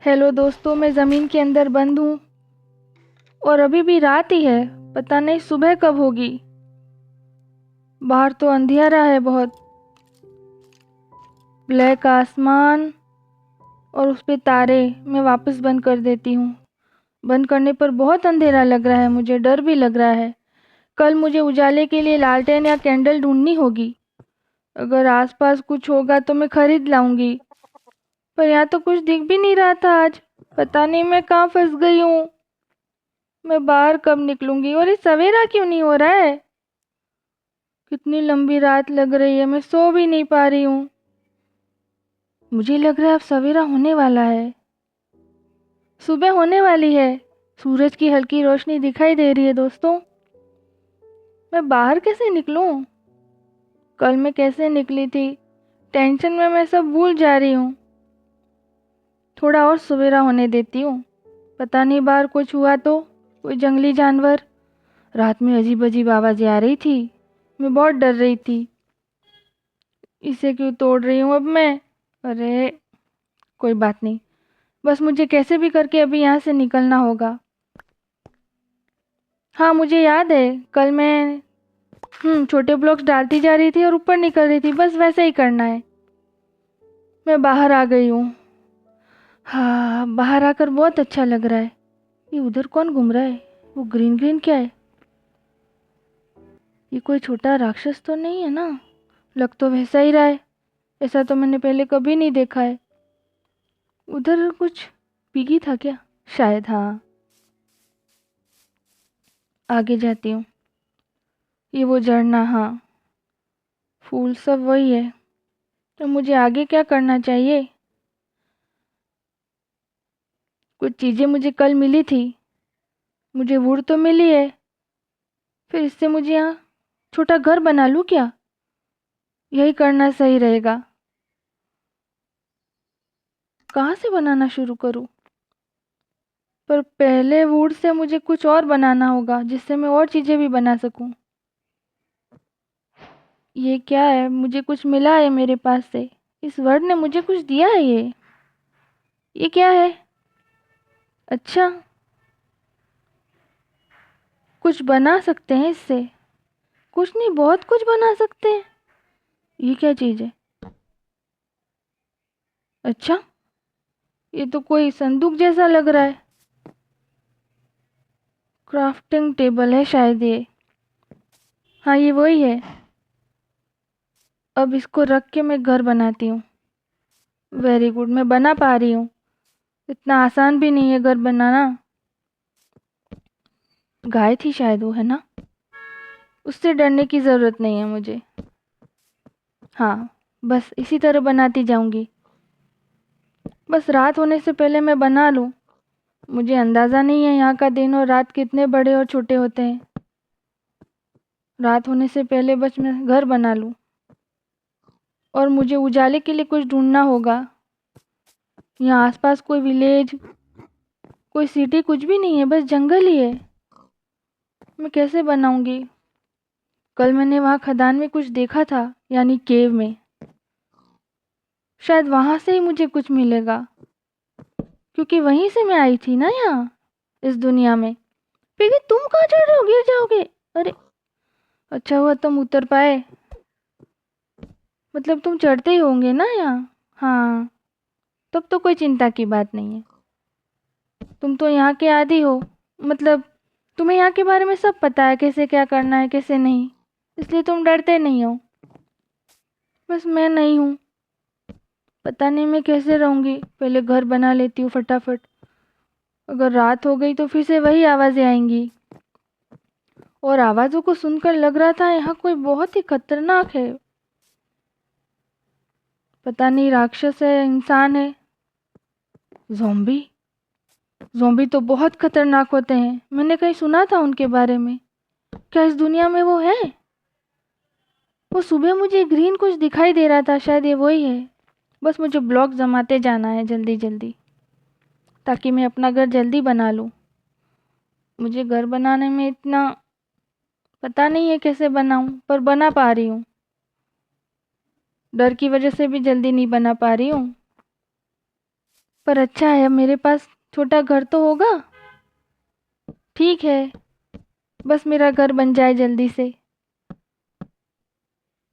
Hello दोस्तों, मैं ज़मीन के अंदर बंद हूँ और अभी भी रात ही है। पता नहीं सुबह कब होगी। बाहर तो अंधेरा है बहुत, ब्लैक आसमान और उस पे तारे। मैं वापस बंद कर देती हूँ। बंद करने पर बहुत अंधेरा लग रहा है, मुझे डर भी लग रहा है। कल मुझे उजाले के लिए लालटेन या कैंडल ढूंढनी होगी। अगर आसपास कुछ होगा तो मैं खरीद लाऊंगी, पर यहाँ तो कुछ दिख भी नहीं रहा था आज। पता नहीं मैं कहाँ फंस गई हूँ। मैं बाहर कब निकलूंगी और ये सवेरा क्यों नहीं हो रहा है? कितनी लंबी रात लग रही है, मैं सो भी नहीं पा रही हूँ। मुझे लग रहा है अब सवेरा होने वाला है, सुबह होने वाली है। सूरज की हल्की रोशनी दिखाई दे रही है दोस्तों। मैं बाहर कैसे निकलूं? कल मैं कैसे निकली थी? टेंशन में मैं सब भूल जा रही हूँ। थोड़ा और सवेरा होने देती हूँ। पता नहीं बाहर कुछ हुआ तो, कोई जंगली जानवर। रात में अजीब अजीब आवाजें आ रही थी, मैं बहुत डर रही थी। इसे क्यों तोड़ रही हूँ अब मैं? अरे कोई बात नहीं, बस मुझे कैसे भी करके अभी यहाँ से निकलना होगा। हाँ मुझे याद है, कल मैं छोटे ब्लॉक्स डालती जा रही थी और ऊपर निकल रही थी, बस वैसे ही करना है। मैं बाहर आ गई हूँ। हाँ, बाहर आकर बहुत अच्छा लग रहा है। ये उधर कौन घूम रहा है? वो ग्रीन ग्रीन क्या है? ये कोई छोटा राक्षस तो नहीं है ना? लग तो वैसा ही रहा है। ऐसा तो मैंने पहले कभी नहीं देखा है। उधर कुछ पिगी था क्या? शायद, हाँ। आगे जाती हूँ। ये वो झरना, हाँ। फूल सब वही है। तो मुझे आगे क्या करना चाहिए? कुछ चीज़ें मुझे कल मिली थी। मुझे वुड तो मिली है, फिर इससे मुझे यहाँ छोटा घर बना लूँ क्या? यही करना सही रहेगा। कहाँ से बनाना शुरू करूँ? पर पहले वुड से मुझे कुछ और बनाना होगा जिससे मैं और चीज़ें भी बना सकूँ। ये क्या है? मुझे कुछ मिला है मेरे पास से। इस वर्ड ने मुझे कुछ दिया है। ये क्या है? अच्छा, कुछ बना सकते हैं इससे। कुछ नहीं, बहुत कुछ बना सकते हैं। ये क्या चीज़ है? अच्छा, ये तो कोई संदूक जैसा लग रहा है। क्राफ्टिंग टेबल है शायद ये। हाँ ये वही है। अब इसको रख के मैं घर बनाती हूँ। वेरी गुड, मैं बना पा रही हूँ। इतना आसान भी नहीं है घर बनाना। गाय थी शायद वो, है ना? उससे डरने की ज़रूरत नहीं है मुझे। हाँ, बस इसी तरह बनाती जाऊंगी। बस रात होने से पहले मैं बना लूँ। मुझे अंदाज़ा नहीं है यहाँ का दिन और रात कितने बड़े और छोटे होते हैं। रात होने से पहले बस मैं घर बना लूँ। और मुझे उजाले के लिए कुछ ढूंढना होगा। यहाँ आसपास कोई विलेज, कोई सिटी कुछ भी नहीं है, बस जंगल ही है। मैं कैसे बनाऊंगी? कल मैंने वहाँ खदान में कुछ देखा था, यानी केव में। शायद वहाँ से ही मुझे कुछ मिलेगा, क्योंकि वहीं से मैं आई थी ना यहाँ, इस दुनिया में। पिगी तुम कहाँ चढ़ रहे हो? गिर जाओगे। अरे अच्छा हुआ तुम उतर पाए। मतलब तुम चढ़ते ही होंगे ना यहाँ? हाँ, तब तो कोई चिंता की बात नहीं है। तुम तो यहाँ के आदी हो, मतलब तुम्हें यहाँ के बारे में सब पता है, कैसे क्या करना है कैसे नहीं, इसलिए तुम डरते नहीं हो। बस मैं नहीं हूँ। पता नहीं मैं कैसे रहूँगी। पहले घर बना लेती हूँ फटाफट। अगर रात हो गई तो फिर से वही आवाज़ें आएंगी। और आवाज़ों को सुनकर लग रहा था यहाँ कोई बहुत ही खतरनाक है। पता नहीं राक्षस है, इंसान है। ज़ॉम्बी। ज़ॉम्बी तो बहुत खतरनाक होते हैं, मैंने कहीं सुना था उनके बारे में। क्या इस दुनिया में वो है? वो सुबह मुझे ग्रीन कुछ दिखाई दे रहा था, शायद ये वही है। बस मुझे ब्लॉक जमाते जाना है जल्दी जल्दी, ताकि मैं अपना घर जल्दी बना लूँ। मुझे घर बनाने में इतना पता नहीं है कैसे बनाऊँ, पर बना पा रही हूँ। डर की वजह से भी जल्दी नहीं बना पा रही हूँ। पर अच्छा है, अब मेरे पास छोटा घर तो होगा। ठीक है, बस मेरा घर बन जाए जल्दी से।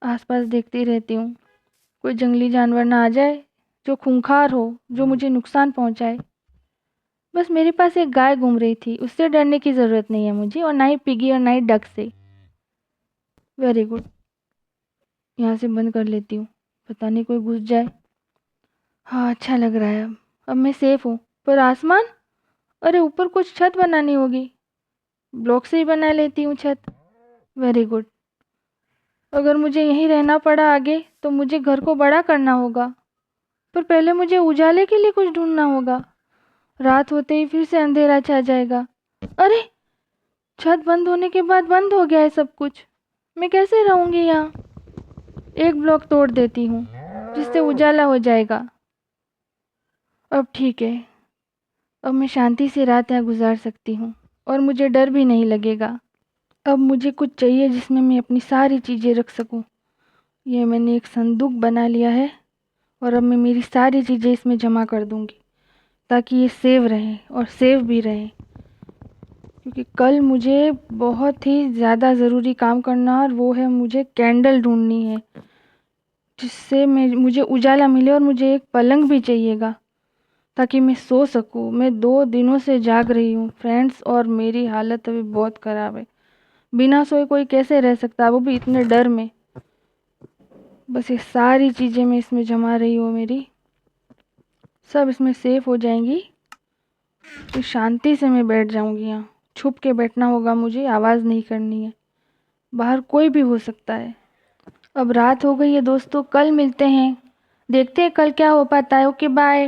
आसपास देखती रहती हूँ, कोई जंगली जानवर ना आ जाए जो खूंखार हो, जो मुझे नुकसान पहुंचाए। बस मेरे पास एक गाय घूम रही थी, उससे डरने की ज़रूरत नहीं है मुझे, और ना ही पिगी और ना ही डक से। Very good. यहाँ से बंद कर लेती हूँ, पता नहीं कोई घुस जाए। हाँ, अच्छा लग रहा है। अब मैं सेफ हूँ। पर आसमान, अरे ऊपर कुछ छत बनानी होगी। ब्लॉक से ही बना लेती हूँ छत। Very good. अगर मुझे यहीं रहना पड़ा आगे तो मुझे घर को बड़ा करना होगा, पर पहले मुझे उजाले के लिए कुछ ढूंढना होगा। रात होते ही फिर से अंधेरा छा जाएगा। अरे, छत बंद होने के बाद बंद हो गया है सब कुछ। मैं कैसे रहूंगी यहाँ? एक ब्लॉक तोड़ देती हूँ, जिससे उजाला हो जाएगा। अब ठीक है, अब मैं शांति से रात यहाँ गुजार सकती हूँ, और मुझे डर भी नहीं लगेगा। अब मुझे कुछ चाहिए जिसमें मैं अपनी सारी चीज़ें रख सकूँ। ये मैंने एक संदूक बना लिया है, और अब मैं मेरी सारी चीज़ें इसमें जमा कर दूँगी, ताकि ये सेव रहे और सेव भी रहे। क्योंकि कल मुझे बहुत ही ज़्यादा ज़रूरी काम करना है, और वो है मुझे कैंडल ढूंढनी है, जिससे मुझे उजाला मिले। और मुझे एक पलंग भी चाहिएगा, ताकि मैं सो सकूं। मैं 2 दिनों से जाग रही हूँ फ्रेंड्स, और मेरी हालत अभी बहुत ख़राब है। बिना सोए कोई कैसे रह सकता है, वो भी इतने डर में। बस ये सारी चीज़ें मैं इसमें जमा रही हूँ मेरी, सब इसमें सेफ हो जाएंगी। फिर शांति से मैं बैठ जाऊंगी यहाँ। छुप के बैठना होगा मुझे, आवाज़ नहीं करनी है। बाहर कोई भी हो सकता है। अब रात हो गई है दोस्तों, कल मिलते हैं। देखते हैं कल क्या हो पाता है। Okay, bye.